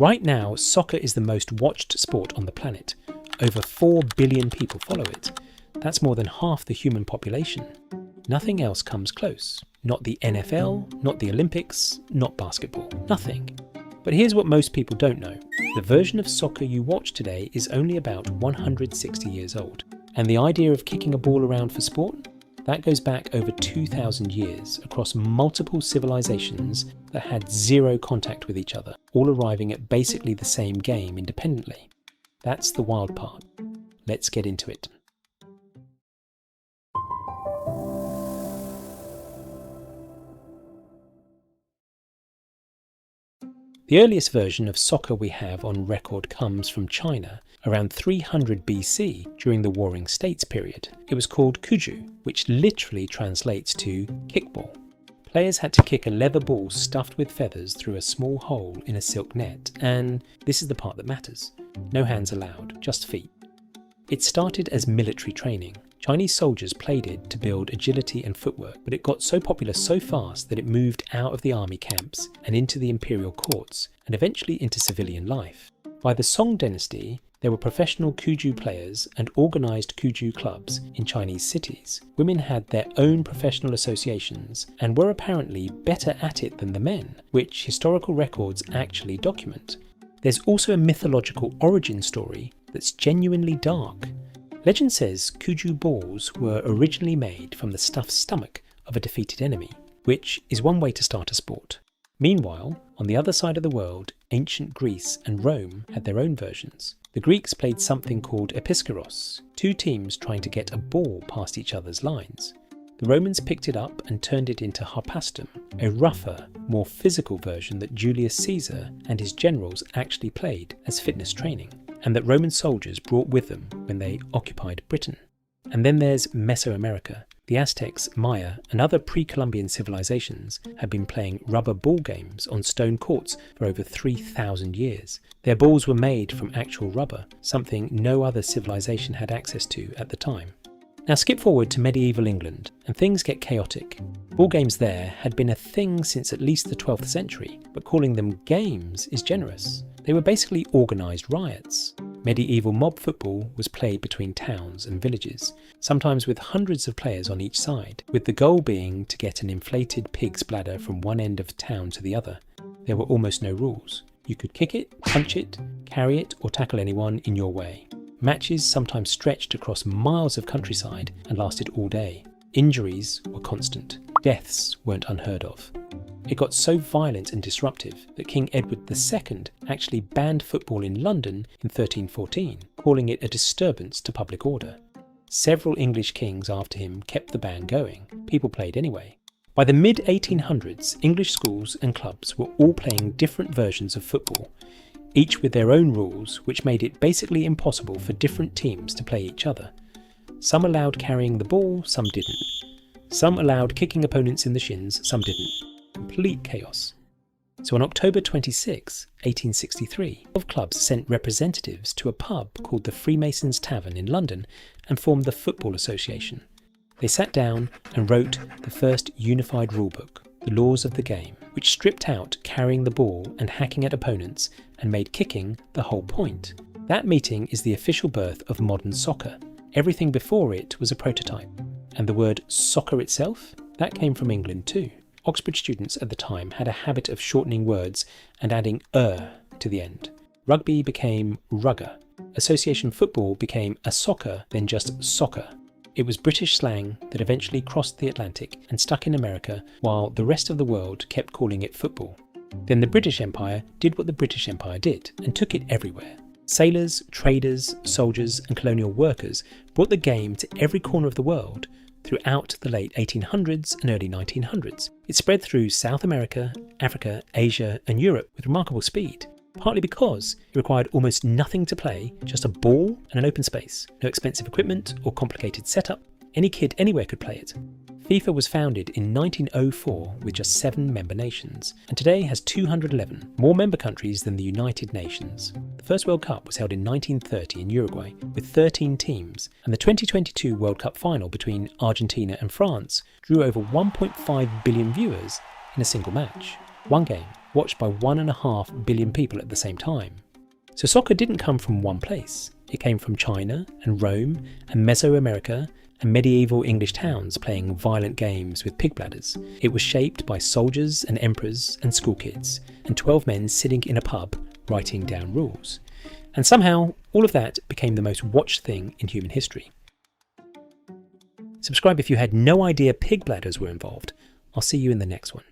Right now, soccer is the most watched sport on the planet. Over 4 billion people follow it. That's more than half the human population. Nothing else comes close. Not the NFL, not the Olympics, not basketball. Nothing. But here's what most people don't know. The version of soccer you watch today is only about 160 years old. And the idea of kicking a ball around for sport? That goes back over 2,000 years across multiple civilizations that had zero contact with each other, all arriving at basically the same game independently. That's the wild part. Let's get into it. The earliest version of soccer we have on record comes from China around 300 BC during the Warring States period. It was called kuju, which literally translates to kickball. Players had to kick a leather ball stuffed with feathers through a small hole in a silk net, and this is the part that matters. No hands allowed, just feet. It started as military training. Chinese soldiers played it to build agility and footwork, but it got so popular so fast that it moved out of the army camps and into the imperial courts, and eventually into civilian life. By the Song dynasty, there were professional kuju players and organised kuju clubs in Chinese cities. Women had their own professional associations and were apparently better at it than the men, which historical records actually document. There's also a mythological origin story that's genuinely dark. Legend says kuju balls were originally made from the stuffed stomach of a defeated enemy, which is one way to start a sport. Meanwhile, on the other side of the world, ancient Greece and Rome had their own versions. The Greeks played something called episkeiros, two teams trying to get a ball past each other's lines. The Romans picked it up and turned it into harpastum, a rougher, more physical version that Julius Caesar and his generals actually played as fitness training, and that Roman soldiers brought with them when they occupied Britain. And then there's Mesoamerica. The Aztecs, Maya, and other pre-Columbian civilizations had been playing rubber ball games on stone courts for over 3,000 years. Their balls were made from actual rubber, something no other civilization had access to at the time. Now skip forward to medieval England, and things get chaotic. Ball games there had been a thing since at least the 12th century, but calling them games is generous. They were basically organised riots. Medieval mob football was played between towns and villages, sometimes with hundreds of players on each side, with the goal being to get an inflated pig's bladder from one end of town to the other. There were almost no rules. You could kick it, punch it, carry it, or tackle anyone in your way. Matches sometimes stretched across miles of countryside and lasted all day. Injuries were constant. Deaths weren't unheard of. It got so violent and disruptive that King Edward II actually banned football in London in 1314, calling it a disturbance to public order. Several English kings after him kept the ban going. People played anyway. By the mid-1800s, English schools and clubs were all playing different versions of football, each with their own rules, which made it basically impossible for different teams to play each other. Some allowed carrying the ball, some didn't. Some allowed kicking opponents in the shins, some didn't. Complete chaos. So on October 26, 1863, 12 clubs sent representatives to a pub called the Freemasons' Tavern in London and formed the Football Association. They sat down and wrote the first unified rulebook, the laws of the game, which stripped out carrying the ball and hacking at opponents and made kicking the whole point. That meeting is the official birth of modern soccer. Everything before it was a prototype. And the word soccer itself, that came from England too. Oxford students at the time had a habit of shortening words and adding to the end. Rugby became rugger. Association football became a soccer, then just soccer. It was British slang that eventually crossed the Atlantic and stuck in America, while the rest of the world kept calling it football. Then the British Empire did what the British Empire did and took it everywhere. Sailors, traders, soldiers and colonial workers brought the game to every corner of the world throughout the late 1800s and early 1900s. It spread through South America, Africa, Asia and Europe with remarkable speed, partly because it required almost nothing to play, just a ball and an open space. No expensive equipment or complicated setup. Any kid anywhere could play it. FIFA was founded in 1904 with just 7 member nations, and today has 211, more member countries than the United Nations. The first World Cup was held in 1930 in Uruguay, with 13 teams, and the 2022 World Cup final between Argentina and France drew over 1.5 billion viewers in a single match. One game, watched by 1.5 billion people at the same time. So soccer didn't come from one place. It came from China and Rome and Mesoamerica and medieval English towns playing violent games with pig bladders. It was shaped by soldiers and emperors and school kids and 12 men sitting in a pub writing down rules. And somehow, all of that became the most watched thing in human history. Subscribe if you had no idea pig bladders were involved. I'll see you in the next one.